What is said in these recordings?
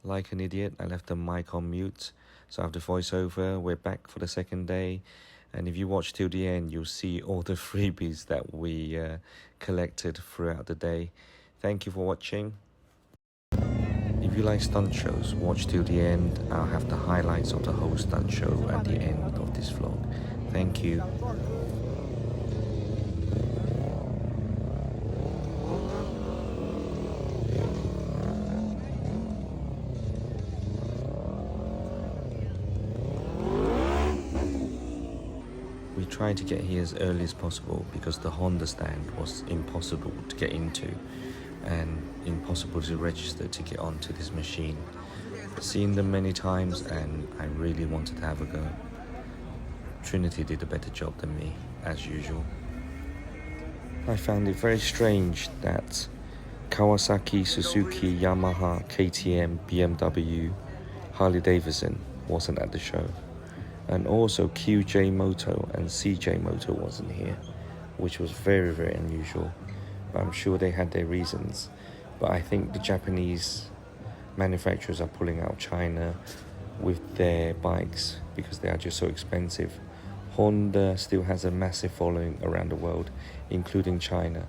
Like an idiot, I left the mic on mute, so after voiceover, we're back for the second day. And if you watch till the end, you'll see all the freebies that we collected throughout the day. Thank you for watching. If you like stunt shows, watch till the end. I'll have the highlights of the whole stunt show at the end of this vlog. Thank you. We tried to get here as early as possible because the Honda stand was impossible to get into and impossible to register to get onto this machine. Seen them many times and I really wanted to have a go. Trinity did a better job than me, as usual. I found it very strange that Kawasaki, Suzuki, Yamaha, KTM, BMW, Harley Davidson wasn't at the show. And also QJ Moto and CJ Moto wasn't here, which was very, very unusual. But I'm sure they had their reasons. But I think the Japanese manufacturers are pulling out China with their bikes because they are just so expensive. Honda still has a massive following around the world, including China.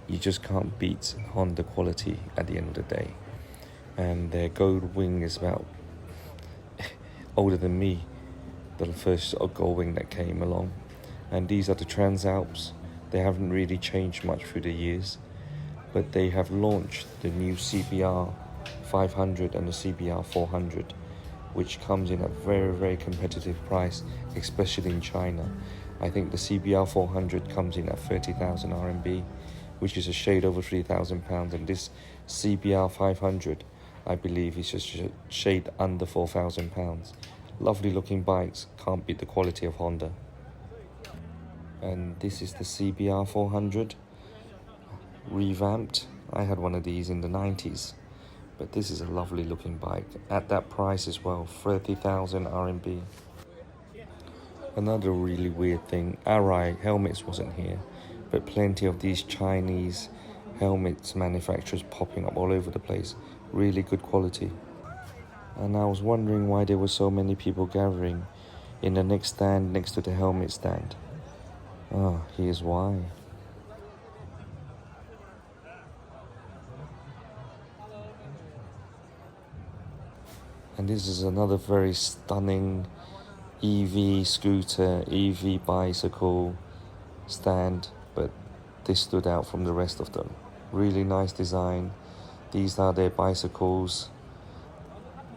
You just can't beat Honda quality at the end of the day. And their Gold Wing is about older than me, the first Gold Wing that came along. And these are the Transalps. They haven't really changed much through the years, but they have launched the new CBR 500 and the CBR 400, which comes in at very, very competitive price, especially in China. I think the CBR 400 comes in at 30,000 RMB, which is a shade over £3,000, and this CBR 500, I believe, is just a shade under £4,000. Lovely looking bikes, can't beat the quality of Honda. And this is the CBR 400, revamped. I had one of these in the 90s. But this is a lovely looking bike at that price as well, 30,000 RMB. Another really weird thing, Arai helmets wasn't here, but plenty of these Chinese helmets manufacturers popping up all over the place. Really good quality. And I was wondering why there were so many people gathering in the next stand next to the helmet stand. Ah, here's why. And this is another very stunning EV scooter, EV bicycle stand, but this stood out from the rest of them. Really nice design. These are their bicycles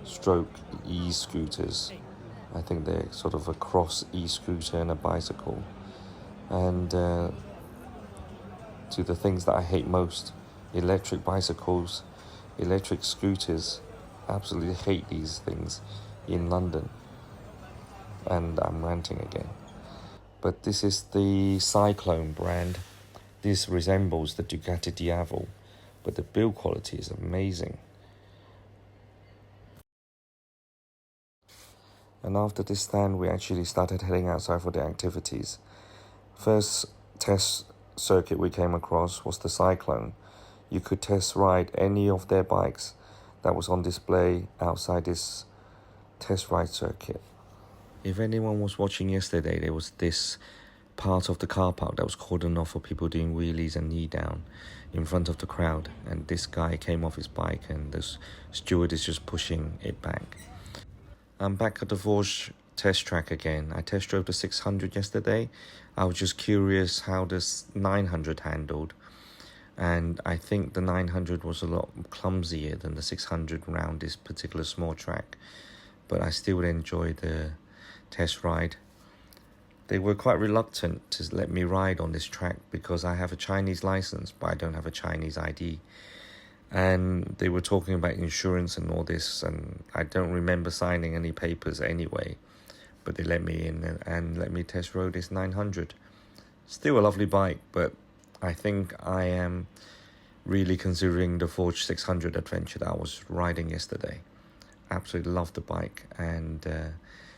stroke e-scooters. I think they're sort of a cross e-scooter and a bicycle. And to the things that I hate most, electric bicycles, electric scooters. Absolutely hate these things in London. And I'm ranting again. But this is the Cyclone brand. This resembles the Ducati Diavel, but the build quality is amazing. And after this stand, we actually started heading outside for the activities. First test circuit we came across was the Cyclone. You could test ride any of their bikes that was on display outside this test ride circuit. If anyone was watching yesterday, there was this part of the car park that was cordoned off for people doing wheelies and knee down in front of the crowd, and this guy came off his bike and the steward is just pushing it back. I'm back at the Vosges test track again. I test drove the 600 yesterday. I was just curious how this 900 handled, and I think the 900 was a lot clumsier than the 600 around this particular small track, but I still enjoyed the test ride. They were quite reluctant to let me ride on this track because I have a Chinese license, but I don't have a Chinese ID. And they were talking about insurance and all this, and I don't remember signing any papers anyway. But they let me in and let me test road this 900. Still a lovely bike, but I think I am really considering the Forge 600 adventure that I was riding yesterday. Absolutely love the bike, and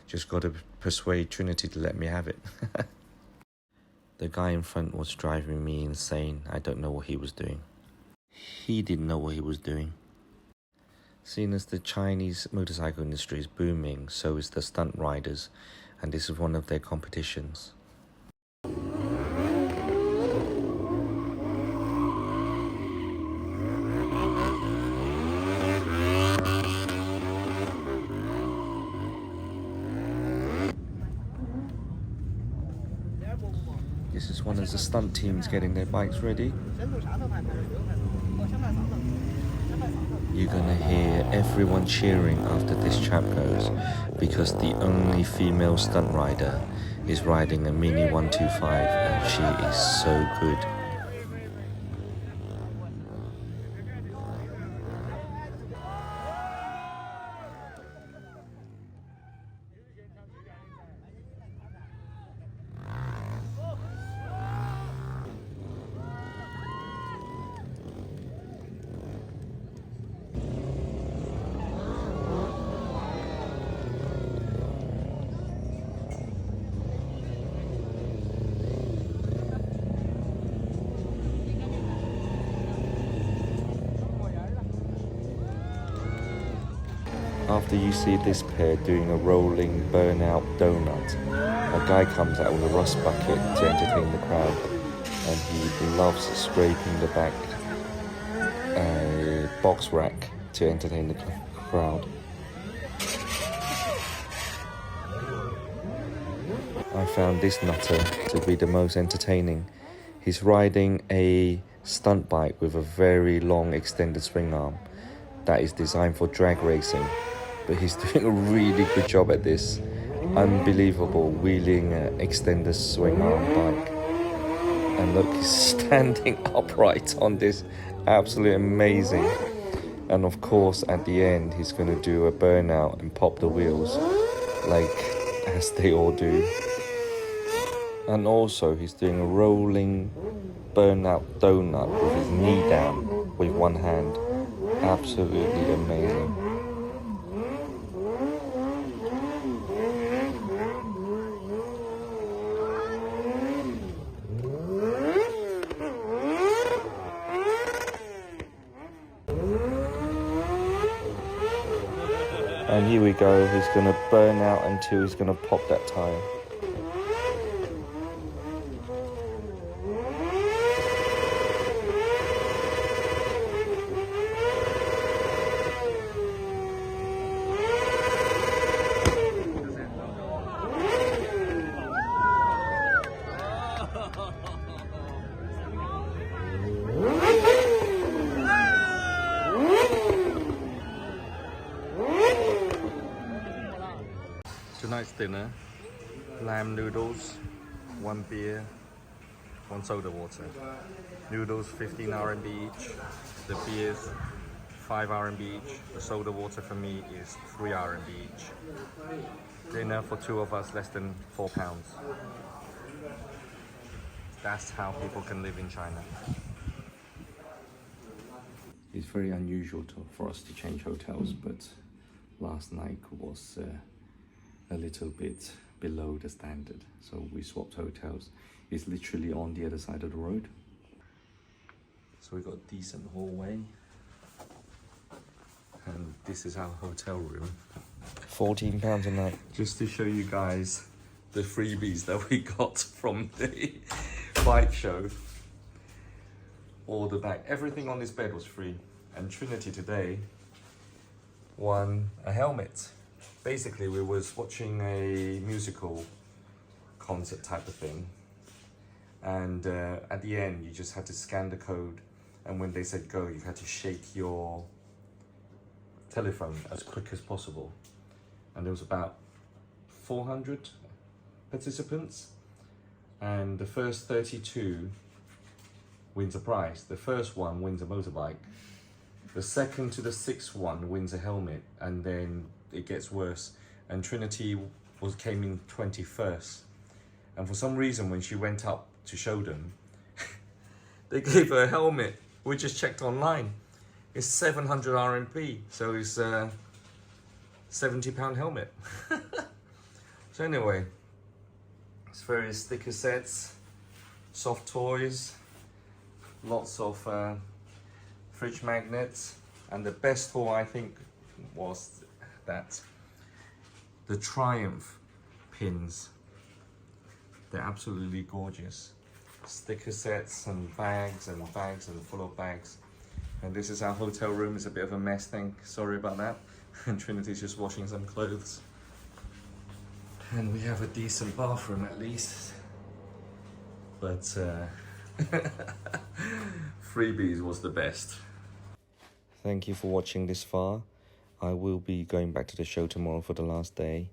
just got to persuade Trinity to let me have it. The guy in front was driving me insane. I don't know what he was doing. He didn't know what he was doing. Seeing as the Chinese motorcycle industry is booming, so is the stunt riders, and this is one of their competitions. This is one of the stunt teams getting their bikes ready. You're gonna hear everyone cheering after this chap goes, because the only female stunt rider is riding a Mini 125 and she is so good. After you see this pair doing a rolling burnout donut, a guy comes out with a rust bucket to entertain the crowd, and he loves scraping the back box rack to entertain the crowd. I found this nutter to be the most entertaining. He's riding a stunt bike with a very long extended swing arm that is designed for drag racing, but he's doing a really good job at this. Unbelievable, wheeling an extended swing arm bike. And look, he's standing upright on this, absolutely amazing. And of course at the end he's going to do a burnout and pop the wheels, like as they all do. And also he's doing a rolling burnout donut with his knee down with one hand. Absolutely amazing. And here we go, he's going to burn out until he's going to pop that tyre. Tonight's dinner, lamb noodles, 1 beer, 1 soda water. Noodles 15 RMB each, the beers 5 RMB each, the soda water for me is 3 RMB each. Dinner for 2 of us, less than £4. That's how people can live in China. It's very unusual for us to change hotels, but last night was a little bit below the standard, so we swapped hotels. It's literally on the other side of the road. So we got a decent hallway, and this is our hotel room. £14 a night. Just to show you guys the freebies that we got from the bike show. All the back, everything on this bed was free, and Trinity today won a helmet. Basically, we was watching a musical concert type of thing, and at the end you just had to scan the code, and when they said go, you had to shake your telephone as quick as possible. And there was about 400 participants, and the first 32 wins a prize. The first one wins a motorbike, the second to the 6th one wins a helmet, and then it gets worse. And Trinity came in 21st, and for some reason when she went up to show them, they gave her a helmet. We just checked online, it's 700 RMB, so it's a £70 helmet. So anyway, it's various sticker sets, soft toys, lots of fridge magnets, and the best haul I think was that the Triumph pins, they're absolutely gorgeous. Sticker sets and bags and bags and full of bags. And this is our hotel room. It's a bit of a mess thing. Sorry about that. And Trinity's just washing some clothes. And we have a decent bathroom at least. But Freebies was the best. Thank you for watching this far. I will be going back to the show tomorrow for the last day.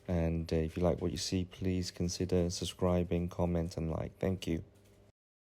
And if you like what you see, please consider subscribing, comment and like. Thank you.